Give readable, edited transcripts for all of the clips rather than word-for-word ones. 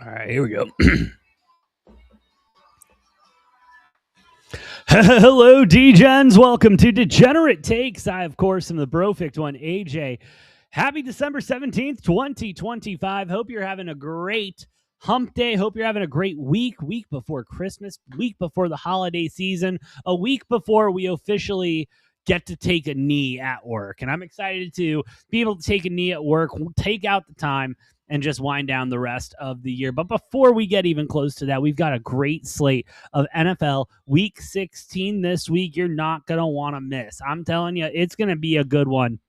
All right, here we go. Hello, D-Gens. Welcome to Degenerate Takes. I, of course, am the Brofict one, AJ. Happy December 17th, 2025. Hope you're having a great hump day. Hope you're having a great week before Christmas, week before the holiday season, a week before we officially get to take a knee at work. And I'm excited to be able to take a knee at work, take out the time, and just wind down the rest of the year. But before we get even close to that, we've got a great slate of NFL Week 16 this week. You're not going to want to miss. I'm telling you, it's going to be a good one.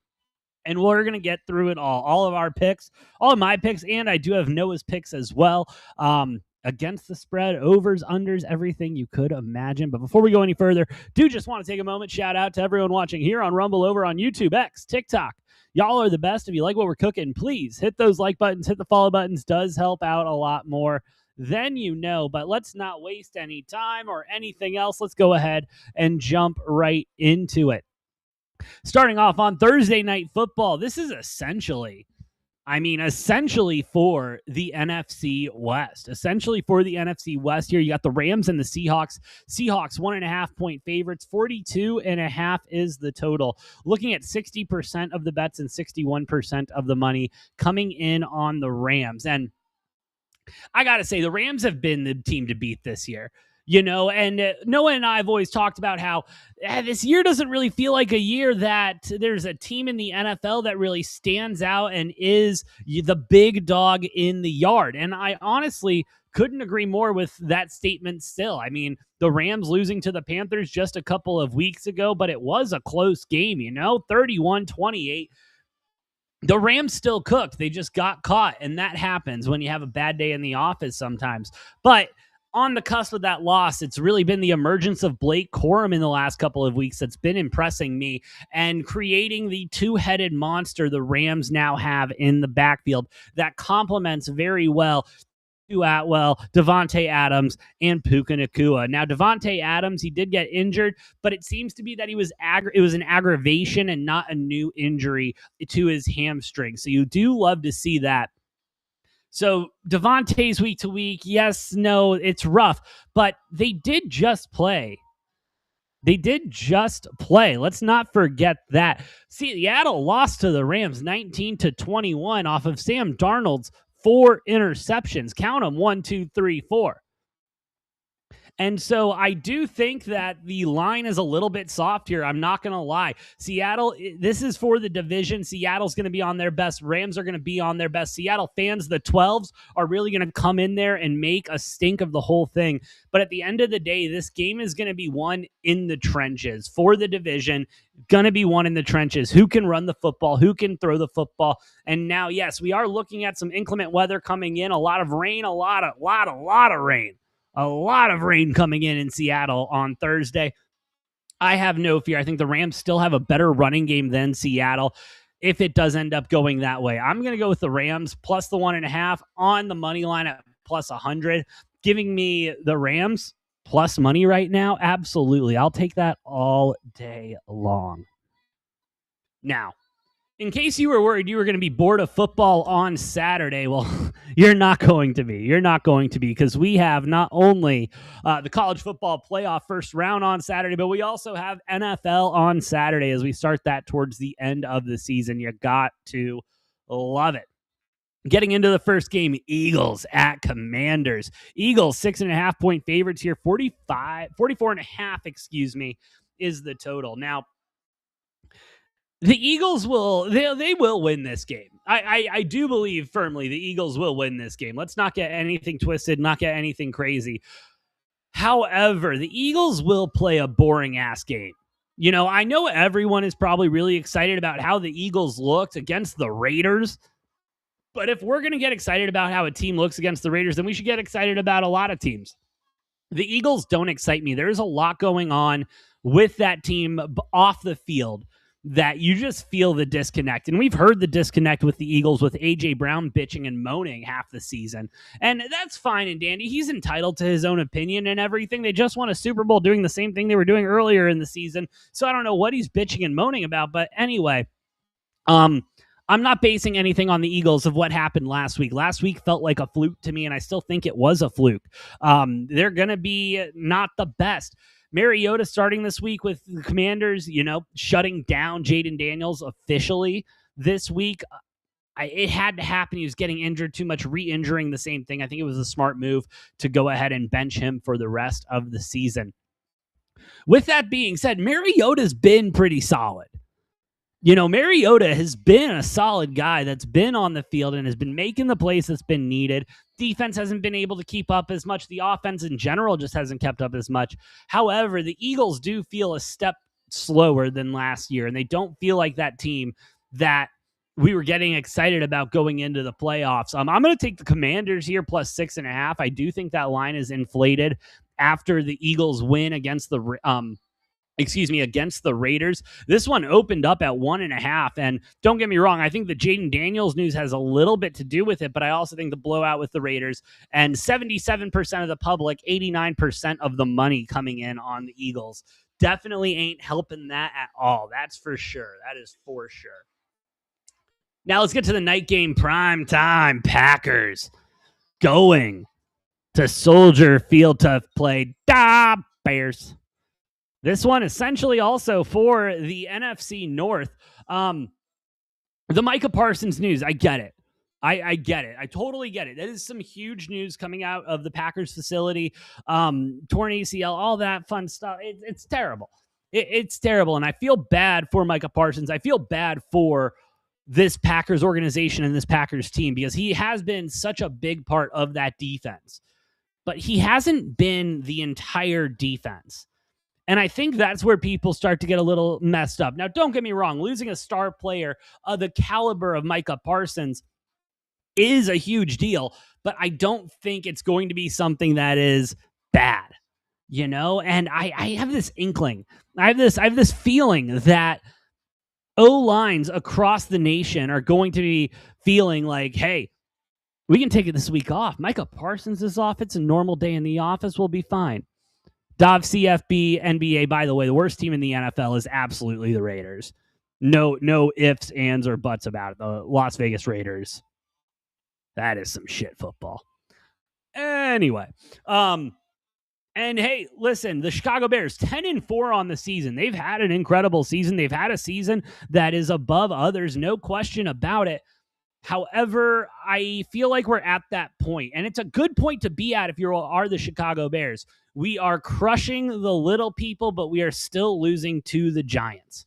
And we're going to get through it all of our picks, all of my picks, and I do have Noah's picks as well. Against the spread, overs, unders, everything you could imagine. But before we go any further, do just want to take a moment, shout out to everyone watching here on Rumble, over on YouTube, X, TikTok. Y'all are the best. If you like what we're cooking, please hit those like buttons, hit the follow buttons. Does help out a lot more than you know. But let's not waste any time or anything else. Let's go ahead and jump right into it. Starting off on Thursday Night Football, this is essentially for the NFC West. Essentially for the NFC West here, you got the Rams and the Seahawks. Seahawks 1.5 point favorites. 42.5 is the total. Looking at 60% of the bets and 61% of the money coming in on the Rams. And I got to say, the Rams have been the team to beat this year. You know, and Noah and I have always talked about how this year doesn't really feel like a year that there's a team in the NFL that really stands out and is the big dog in the yard. And I honestly couldn't agree more with that statement still. I mean, the Rams losing to the Panthers just a couple of weeks ago, but it was a close game, 31-28. The Rams still cooked. They just got caught, and that happens when you have a bad day in the office sometimes. But on the cusp of that loss, it's really been the emergence of Blake Corum in the last couple of weeks that's been impressing me and creating the two-headed monster the Rams now have in the backfield that complements very well Atwell, Davante Adams, and Puka Nacua. Now, Davante Adams, he did get injured, but it seems to be that it was an aggravation and not a new injury to his hamstring. So you do love to see that. So Davante's week to week, yes, no, it's rough, but they did just play. Let's not forget that. Seattle lost to the Rams 19-21 off of Sam Darnold's 4 interceptions. Count them, 1, 2, 3, 4. And so I do think that the line is a little bit soft here. I'm not going to lie. Seattle, this is for the division. Seattle's going to be on their best. Rams are going to be on their best. Seattle fans, the 12s, are really going to come in there and make a stink of the whole thing. But at the end of the day, this game is going to be won in the trenches for the division. Going to be won in the trenches. Who can run the football? Who can throw the football? And now, yes, we are looking at some inclement weather coming in. A lot of rain, a lot of rain. A lot of rain coming in Seattle on Thursday. I have no fear. I think the Rams still have a better running game than Seattle if it does end up going that way. I'm going to go with the Rams plus the 1.5 on the money line at plus 100. Giving me the Rams plus money right now? Absolutely. I'll take that all day long. Now, in case you were worried you were going to be bored of football on Saturday, well, you're not going to be. You're not going to be, because we have not only the college football playoff first round on Saturday, but we also have NFL on Saturday as we start that towards the end of the season. You got to love it. Getting into the first game, Eagles at Commanders. Eagles 6.5 point favorites here. 44.5, is the total. Now, the Eagles will win this game. I do believe firmly the Eagles will win this game. Let's not get anything twisted, not get anything crazy. However, the Eagles will play a boring-ass game. I know everyone is probably really excited about how the Eagles looked against the Raiders, but if we're going to get excited about how a team looks against the Raiders, then we should get excited about a lot of teams. The Eagles don't excite me. There's a lot going on with that team off the field that you just feel the disconnect. And we've heard the disconnect with the Eagles with A.J. Brown bitching and moaning half the season. And that's fine and dandy. He's entitled to his own opinion and everything. They just won a Super Bowl doing the same thing they were doing earlier in the season. So I don't know what he's bitching and moaning about. But anyway, I'm not basing anything on the Eagles of what happened last week. Last week felt like a fluke to me, and I still think it was a fluke. They're going to be not the best. Mariota starting this week with the Commanders, shutting down Jaden Daniels officially this week. It had to happen. He was getting injured too much, re-injuring the same thing. I think it was a smart move to go ahead and bench him for the rest of the season. With that being said, Mariota's been pretty solid. Mariota has been a solid guy that's been on the field and has been making the plays that's been needed. Defense hasn't been able to keep up as much. The offense in general just hasn't kept up as much. However, the Eagles do feel a step slower than last year, and they don't feel like that team that we were getting excited about going into the playoffs. I'm going to take the Commanders here plus 6.5. I do think that line is inflated after the Eagles win against the Raiders. This one opened up at 1.5. And don't get me wrong, I think the Jaden Daniels news has a little bit to do with it, but I also think the blowout with the Raiders and 77% of the public, 89% of the money coming in on the Eagles definitely ain't helping that at all. That's for sure. That is for sure. Now let's get to the night game prime time. Packers going to Soldier Field to play Bears. This one essentially also for the NFC North. The Micah Parsons news, I get it. I get it. I totally get it. That is some huge news coming out of the Packers facility. Torn ACL, all that fun stuff. It's terrible. It's terrible. And I feel bad for Micah Parsons. I feel bad for this Packers organization and this Packers team because he has been such a big part of that defense. But he hasn't been the entire defense. And I think that's where people start to get a little messed up. Now, don't get me wrong. Losing a star player of the caliber of Micah Parsons is a huge deal, but I don't think it's going to be something that is bad, And I have this inkling. I have this feeling that O-lines across the nation are going to be feeling like, hey, we can take it this week off. Micah Parsons is off. It's a normal day in the office. We'll be fine. Dov CFB, NBA, by the way, the worst team in the NFL is absolutely the Raiders. No ifs, ands, or buts about it. The Las Vegas Raiders. That is some shit football. Anyway, and hey, listen, the Chicago Bears, 10-4 on the season. They've had an incredible season. They've had a season that is above others, no question about it. However, I feel like we're at that point, and it's a good point to be at if you are the Chicago Bears. We are crushing the little people, but we are still losing to the Giants.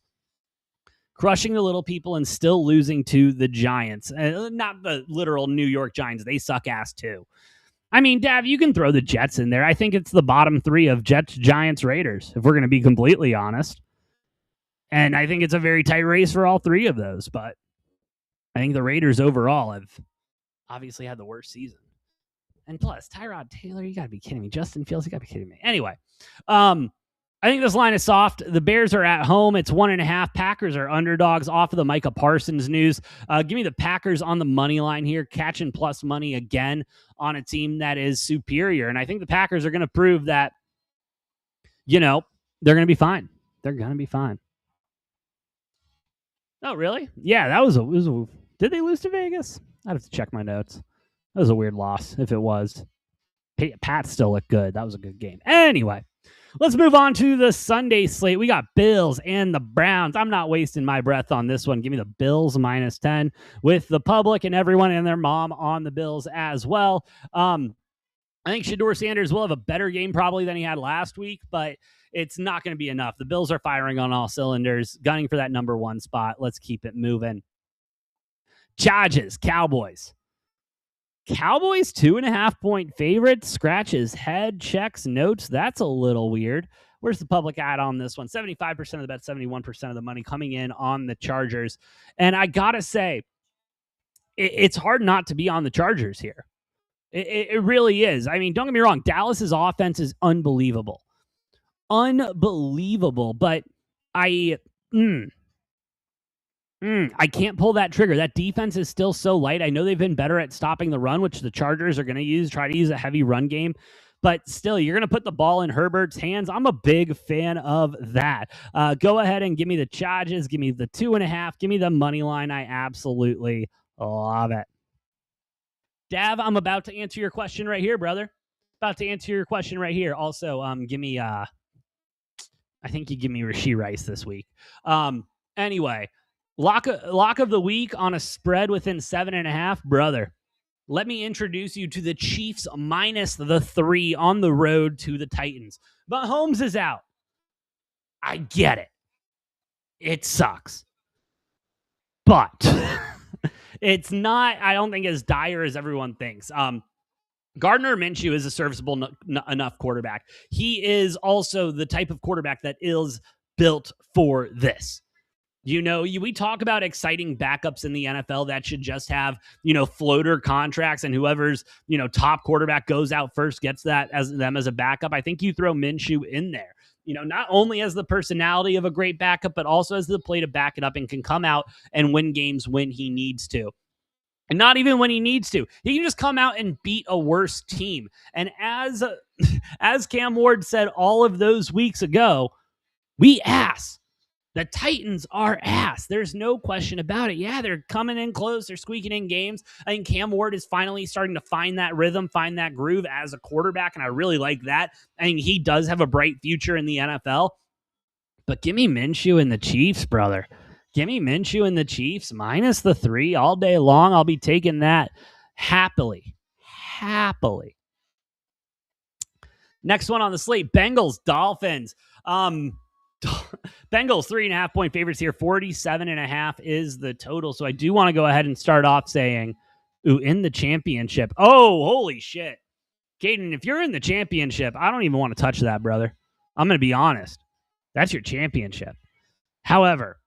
Crushing the little people and still losing to the Giants. Not the literal New York Giants. They suck ass too. I mean, Dav, you can throw the Jets in there. I think it's the bottom three of Jets, Giants, Raiders, if we're going to be completely honest. And I think it's a very tight race for all three of those, but I think the Raiders overall have obviously had the worst season. And plus, Tyrod Taylor, you got to be kidding me. Justin Fields, you got to be kidding me. Anyway, I think this line is soft. The Bears are at home. It's 1.5. Packers are underdogs off of the Micah Parsons news. Give me the Packers on the money line here, catching plus money again on a team that is superior. And I think the Packers are going to prove that, they're going to be fine. They're going to be fine. Oh, really? Yeah, that was a did they lose to Vegas? I'd have to check my notes. That was a weird loss, if it was. Pats still look good. That was a good game. Anyway, let's move on to the Sunday slate. We got Bills and the Browns. I'm not wasting my breath on this one. Give me the Bills minus 10 with the public and everyone and their mom on the Bills as well. I think Shedeur Sanders will have a better game probably than he had last week, but it's not going to be enough. The Bills are firing on all cylinders, gunning for that number one spot. Let's keep it moving. Chargers, Cowboys. Cowboys 2.5-point favorite. Scratches head, checks notes. That's a little weird. Where's the public at on this one? 75% of the bet, 71% of the money coming in on the Chargers. And I got to say, it's hard not to be on the Chargers here. It really is. I mean, don't get me wrong. Dallas's offense is unbelievable. Unbelievable. But I can't pull that trigger. That defense is still so light. I know they've been better at stopping the run, which the Chargers are going to try to use a heavy run game. but still, you're going to put the ball in Herbert's hands. I'm a big fan of that. Go ahead and give me the Chargers. Give me the 2.5. Give me the money line. I absolutely love it. Dav, I'm about to answer your question right here, brother. About to answer your question right here. Also, give me I think you give me Rashee Rice this week. Anyway, lock of the week on a spread within 7.5, brother. Let me introduce you to the Chiefs minus the 3 on the road to the Titans. Mahomes is out. I get it. It sucks. But it's not, I don't think, as dire as everyone thinks. Gardner Minshew is a serviceable enough quarterback. He is also the type of quarterback that is built for this. We talk about exciting backups in the NFL that should just have, floater contracts, and whoever's, top quarterback goes out first gets that as a backup. I think you throw Minshew in there, not only as the personality of a great backup, but also as the play to back it up and can come out and win games when he needs to. And not even when he needs to. He can just come out and beat a worse team. And as Cam Ward said all of those weeks ago, we ass. The Titans are ass. There's no question about it. Yeah, they're coming in close. They're squeaking in games. I think Cam Ward is finally starting to find that rhythm, find that groove as a quarterback, and I really like that. I think he does have a bright future in the NFL. But give me Minshew and the Chiefs, brother. Give me Minshew and the Chiefs minus the 3 all day long. I'll be taking that happily. Happily. Next one on the slate, Bengals, Dolphins. Bengals 3.5 point favorites here. 47.5 is the total. So I do want to go ahead and start off saying, in the championship. Oh, holy shit. Caden, if you're in the championship, I don't even want to touch that, brother. I'm going to be honest. That's your championship. However,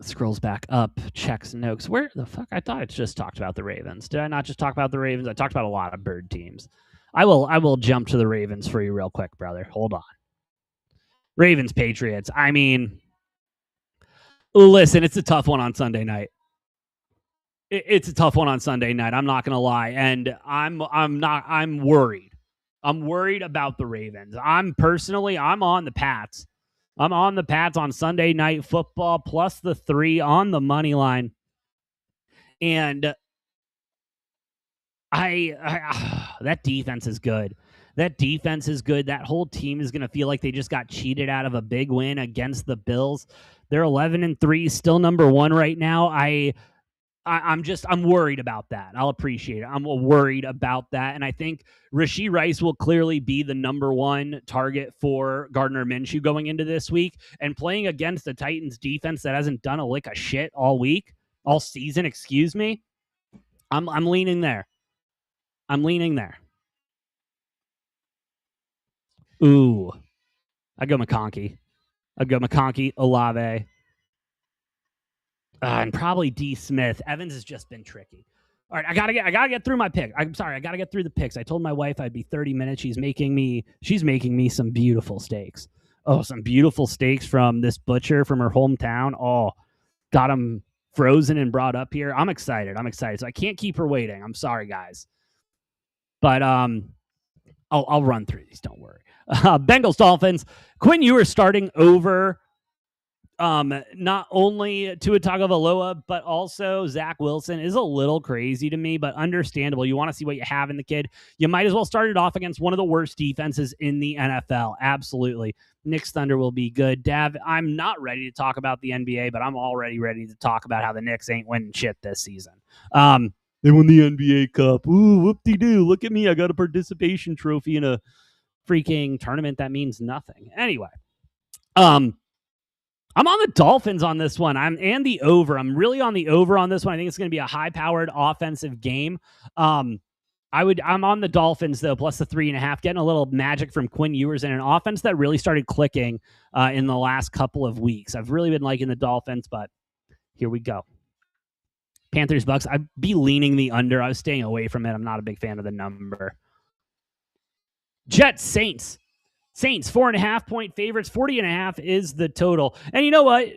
scrolls back up, checks notes. Where the fuck? I thought I just talked about the Ravens. Did I not just talk about the Ravens? I talked about a lot of bird teams. I will jump to the Ravens for you real quick, brother. Hold on. Ravens, Patriots. I mean, listen, it's a tough one on Sunday night. It's a tough one on Sunday night. I'm not going to lie. And I'm worried. I'm worried about the Ravens. I'm on the Pats. I'm on the Pats on Sunday Night Football plus the 3 on the money line. And that defense is good. That defense is good. That whole team is going to feel like they just got cheated out of a big win against the Bills. They're 11-3, still number 1 right now. I'm worried about that. I'll appreciate it. I'm worried about that. And I think Rashee Rice will clearly be the number 1 target for Gardner Minshew going into this week, and playing against the Titans defense that hasn't done a lick of shit all season, excuse me. I'm leaning there. I'm leaning there. Ooh. I'd go McConkey. Olave. And probably D. Smith. Evans has just been tricky. All right, I gotta get through my pick. I'm sorry, I gotta get through the picks. I told my wife I'd be 30 minutes. She's making me some beautiful steaks. Oh, some beautiful steaks from this butcher from her hometown. Oh, got them frozen and brought up here. I'm excited. So I can't keep her waiting. I'm sorry, guys. But I'll run through these. Don't worry. Bengals, Dolphins. Quinn Ewers starting over. Not only Tua Tagovailoa, but also Zach Wilson is a little crazy to me, but understandable. You want to see what you have in the kid. You might as well start it off against one of the worst defenses in the NFL. Absolutely. Knicks Thunder will be good. Dav, I'm not ready to talk about the NBA, but I'm already ready to talk about how the Knicks ain't winning shit this season. They won the NBA Cup. Ooh, whoop-de-doo. Look at me. I got a participation trophy in a freaking tournament that means nothing. Anyway, I'm on the Dolphins on this one. I'm the over. I'm really on the over on this one. I think it's going to be a high-powered offensive game. I'm on the Dolphins, though, plus the 3.5, getting a little magic from Quinn Ewers and an offense that really started clicking in the last couple of weeks. I've really been liking the Dolphins, but here we go. Panthers, Bucks. I'd be leaning the under. I was staying away from it. I'm not a big fan of the number. Jets, Saints. Saints 4.5-point favorites. 40.5 is the total. And you know what?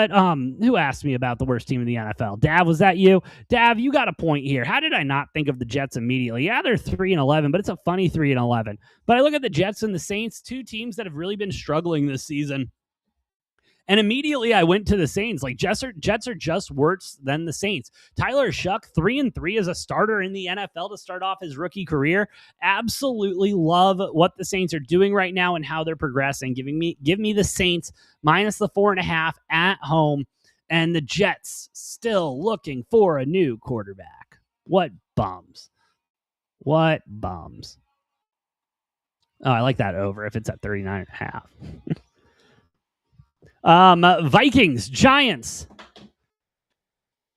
Who asked me about the worst team in the NFL? Dav, was that you? Dav, you got a point here. How did I not think of the Jets immediately? Yeah, they're 3-11, but it's a funny 3-11. But I look at the Jets and the Saints, two teams that have really been struggling this season. And immediately I went to the Saints. Like, Jets are just worse than the Saints. Tyler Shuck, 3-3 as a starter in the NFL to start off his rookie career. Absolutely love what the Saints are doing right now and how they're progressing. Give me the Saints minus the 4.5 at home. And the Jets still looking for a new quarterback. What bums. What bums. Oh, I like that over if it's at 39.5. Vikings, Giants.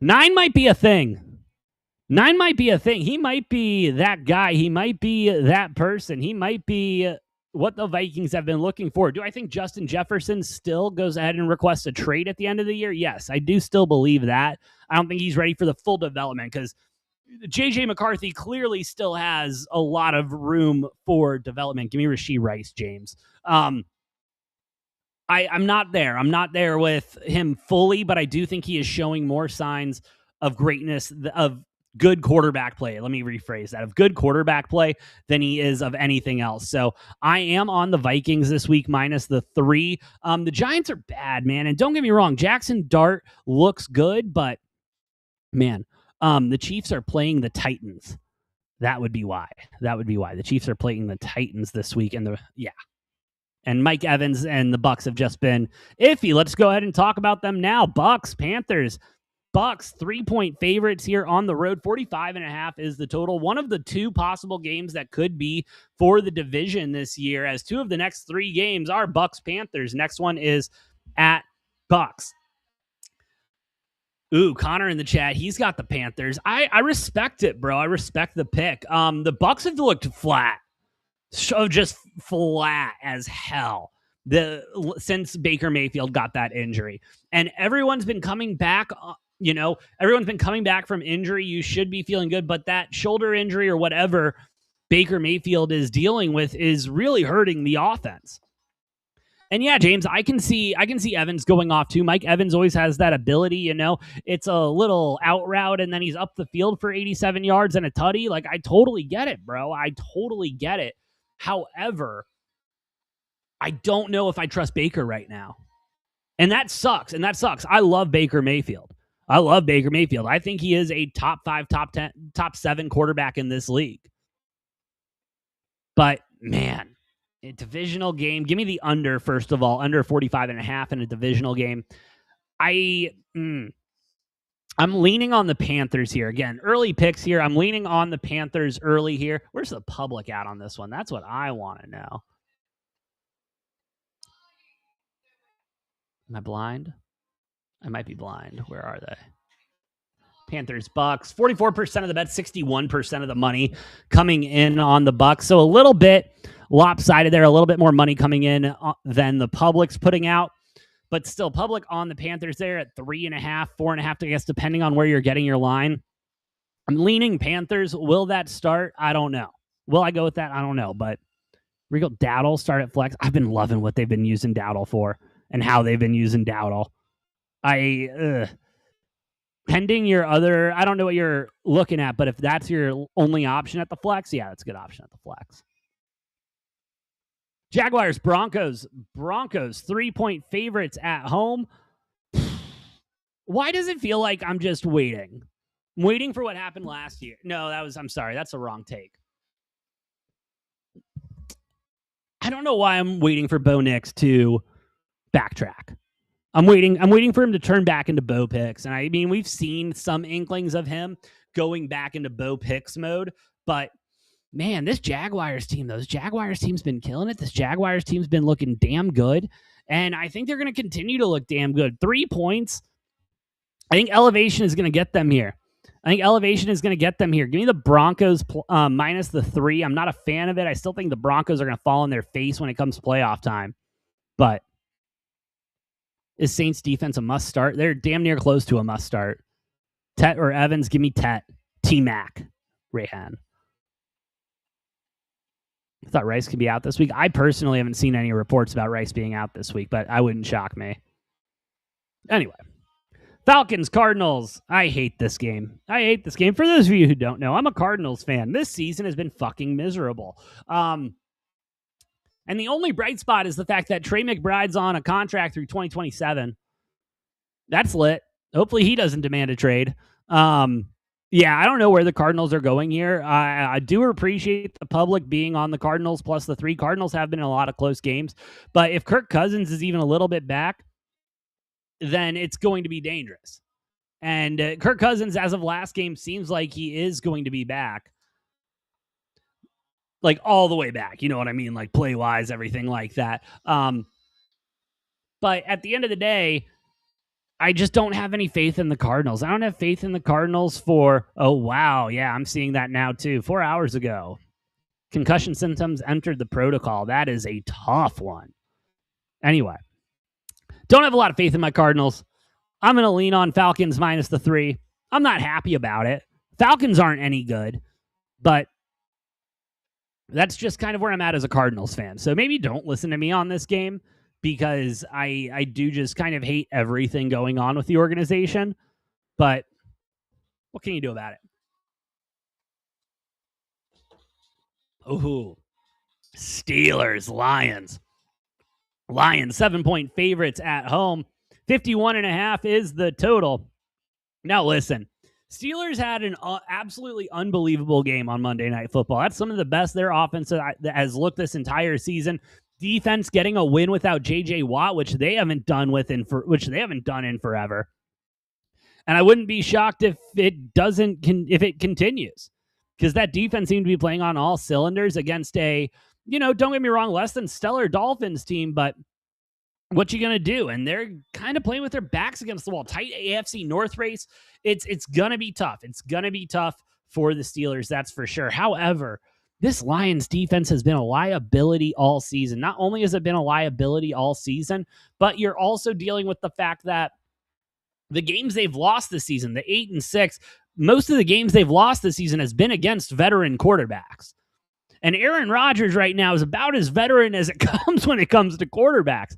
9 might be a thing. 9 might be a thing. He might be that guy. He might be that person. He might be what the Vikings have been looking for. Do I think Justin Jefferson still goes ahead and requests a trade at the end of the year? Yes, I do still believe that. I don't think he's ready for the full development because J.J. McCarthy clearly still has a lot of room for development. Give me Rashee Rice, James. I'm not there. I'm not there with him fully, but I do think he is showing more signs of greatness, of good quarterback play. Let me rephrase that, of good quarterback play than he is of anything else. So I am on the Vikings this week minus the 3. The Giants are bad, man. And don't get me wrong, Jackson Dart looks good, but man, the Chiefs are playing the Titans. That would be why. The Chiefs are playing the Titans this week. And And Mike Evans and the Bucs have just been iffy. Let's go ahead and talk about them now. Bucs, Panthers. Bucs 3-point favorites here on the road. 45.5 is the total. One of the 2 possible games that could be for the division this year, as 2 of the next 3 games are Bucs, Panthers. Next one is at Bucs. Ooh, Connor in the chat. He's got the Panthers. I respect it, bro. I respect the pick. The Bucs have looked flat. So just flat as hell since Baker Mayfield got that injury. And everyone's been coming back, everyone's been coming back from injury. You should be feeling good, but that shoulder injury or whatever Baker Mayfield is dealing with is really hurting the offense. And yeah, James, I can see Evans going off too. Mike Evans always has that ability, it's a little out route and then he's up the field for 87 yards and a tutty. Like, I totally get it, bro. I totally get it. However, I don't know if I trust Baker right now. And that sucks. I love Baker Mayfield. I think he is a top 5, top 10, top 7 quarterback in this league. But, man, a divisional game. Give me the under, first of all. Under 45.5 in a divisional game. I'm leaning on the Panthers here. Again, early picks here. I'm leaning on the Panthers early here. Where's the public at on this one? That's what I want to know. Am I blind? I might be blind. Where are they? Panthers, Bucs. 44% of the bet, 61% of the money coming in on the Bucs. So a little bit lopsided there. A little bit more money coming in than the public's putting out. But still, public on the Panthers there at 3.5, 4.5, I guess, depending on where you're getting your line. I'm leaning Panthers. Will that start? I don't know. Will I go with that? I don't know. But Rico Dowdle start at flex. I've been loving what they've been using Dowdle for and how they've been using Dowdle. Pending your other, I don't know what you're looking at, but if that's your only option at the flex, yeah, that's a good option at the flex. Jaguars, Broncos, 3-point favorites at home. Why does it feel like I'm just waiting? I'm waiting for what happened last year. No, I'm sorry. That's a wrong take. I don't know why I'm waiting for Bo Nix to backtrack. I'm waiting for him to turn back into Bo Picks. And I mean, we've seen some inklings of him going back into Bo Picks mode, but man, those Jaguars team's been killing it. This Jaguars team's been looking damn good. And I think they're going to continue to look damn good. 3 points. I think elevation is going to get them here. Give me the Broncos minus the 3. I'm not a fan of it. I still think the Broncos are going to fall on their face when it comes to playoff time. But is Saints defense a must start? They're damn near close to a must start. Tet or Evans? Give me Tet. T-Mac. Rayhan. I thought Rice could be out this week. I personally haven't seen any reports about Rice being out this week, but I wouldn't shock me. Anyway, Falcons, Cardinals. I hate this game. For those of you who don't know, I'm a Cardinals fan. This season has been fucking miserable. And the only bright spot is the fact that Trey McBride's on a contract through 2027. That's lit. Hopefully he doesn't demand a trade. Yeah, I don't know where the Cardinals are going here. I do appreciate the public being on the Cardinals, plus the 3 Cardinals have been in a lot of close games. But if Kirk Cousins is even a little bit back, then it's going to be dangerous. And Kirk Cousins, as of last game, seems like he is going to be back. Like all the way back. You know what I mean? Like play-wise, everything like that. But at the end of the day, I just don't have any faith in the Cardinals. I don't have faith in the Cardinals for, oh, wow. Yeah, I'm seeing that now too. 4 hours ago, concussion symptoms entered the protocol. That is a tough one. Anyway, don't have a lot of faith in my Cardinals. I'm going to lean on Falcons minus the 3. I'm not happy about it. Falcons aren't any good, but that's just kind of where I'm at as a Cardinals fan. So maybe don't listen to me on this game because I do just kind of hate everything going on with the organization. But what can you do about it? Oh, Steelers, Lions. Lions, 7-point favorites at home. 51.5 is the total. Now, listen, Steelers had an absolutely unbelievable game on Monday Night Football. That's some of the best their offense has looked this entire season. Defense getting a win without J.J. Watt, which they haven't done in forever. And I wouldn't be shocked if it continues, because that defense seemed to be playing on all cylinders against a, don't get me wrong, less than stellar Dolphins team, but what you gonna do? And they're kind of playing with their backs against the wall. Tight AFC North race. It's gonna be tough. It's gonna be tough for the Steelers, that's for sure. However, this Lions defense has been a liability all season. Not only has it been a liability all season, but you're also dealing with the fact that the games they've lost this season, the 8-6, most of the games they've lost this season has been against veteran quarterbacks. And Aaron Rodgers right now is about as veteran as it comes when it comes to quarterbacks.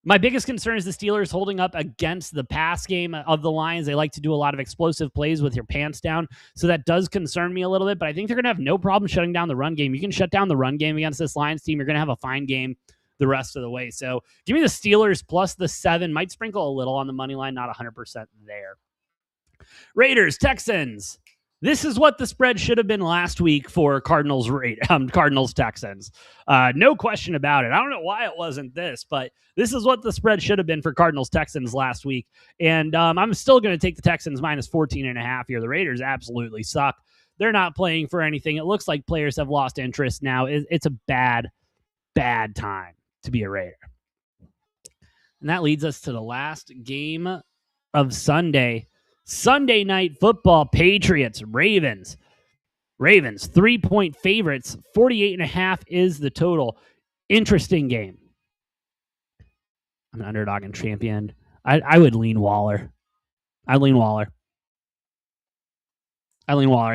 My biggest concern is the Steelers holding up against the pass game of the Lions. They like to do a lot of explosive plays with your pants down, so that does concern me a little bit, but I think they're going to have no problem shutting down the run game. You can shut down the run game against this Lions team. You're going to have a fine game the rest of the way. So give me the Steelers plus the 7. Might sprinkle a little on the money line, not 100% there. Raiders, Texans. This is what the spread should have been last week for Cardinals Texans. No question about it. I don't know why it wasn't this, but this is what the spread should have been for Cardinals Texans last week. And I'm still going to take the Texans minus 14.5 here. The Raiders absolutely suck. They're not playing for anything. It looks like players have lost interest now. It's a bad, bad time to be a Raider. And that leads us to the last game of Sunday. Sunday Night Football, Patriots, Ravens. Ravens, 3-point favorites. 48.5 is the total. Interesting game. I'm an underdog and champion. I would lean Waller. I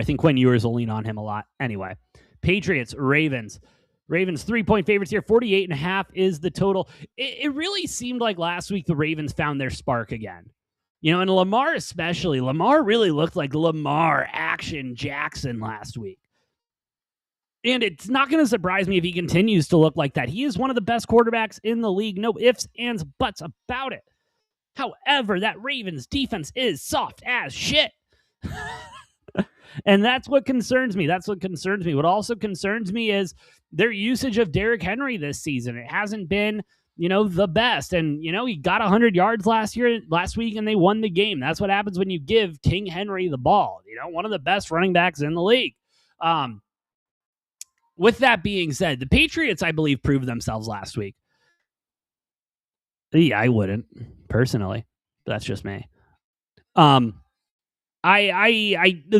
think Quinn Ewers will lean on him a lot. Anyway, Patriots, Ravens. Ravens, 3-point favorites here. 48.5 is the total. It really seemed like last week the Ravens found their spark again. And Lamar especially. Lamar really looked like Lamar Action Jackson last week. And it's not going to surprise me if he continues to look like that. He is one of the best quarterbacks in the league. No ifs, ands, buts about it. However, that Ravens defense is soft as shit. And that's what concerns me. What also concerns me is their usage of Derrick Henry this season. It hasn't been the best. And, he got 100 yards last week, and they won the game. That's what happens when you give King Henry the ball. One of the best running backs in the league. With that being said, the Patriots, I believe, proved themselves last week. Yeah, I wouldn't, personally. That's just me. The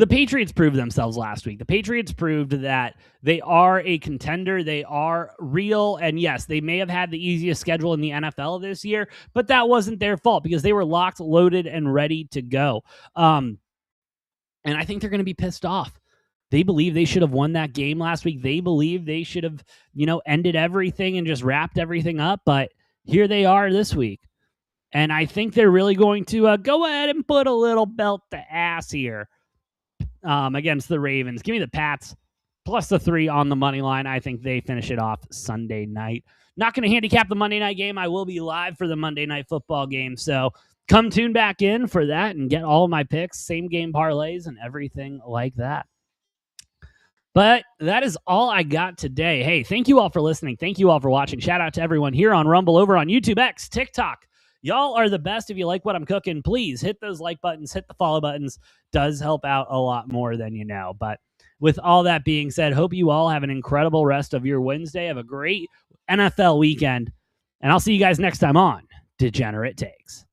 Patriots proved themselves last week. The Patriots proved that they are a contender. They are real. And yes, they may have had the easiest schedule in the NFL this year, but that wasn't their fault because they were locked, loaded, and ready to go. And I think they're going to be pissed off. They believe they should have won that game last week. They believe they should have, ended everything and just wrapped everything up. But here they are this week. And I think they're really going to go ahead and put a little belt to ass here against the Ravens. Give me the Pats plus the 3 on the money line. I think they finish it off Sunday night. Not going to handicap the Monday night game. I will be live for the Monday night football game. So come tune back in for that and get all of my picks, same game parlays, and everything like that. But that is all I got today. Hey, thank you all for listening. Thank you all for watching. Shout out to everyone here on Rumble, over on YouTube, X, TikTok. Y'all are the best. If you like what I'm cooking, please hit those like buttons, hit the follow buttons. Does help out a lot more than you know. But with all that being said, hope you all have an incredible rest of your Wednesday. Have a great NFL weekend. And I'll see you guys next time on Degenerate Takes.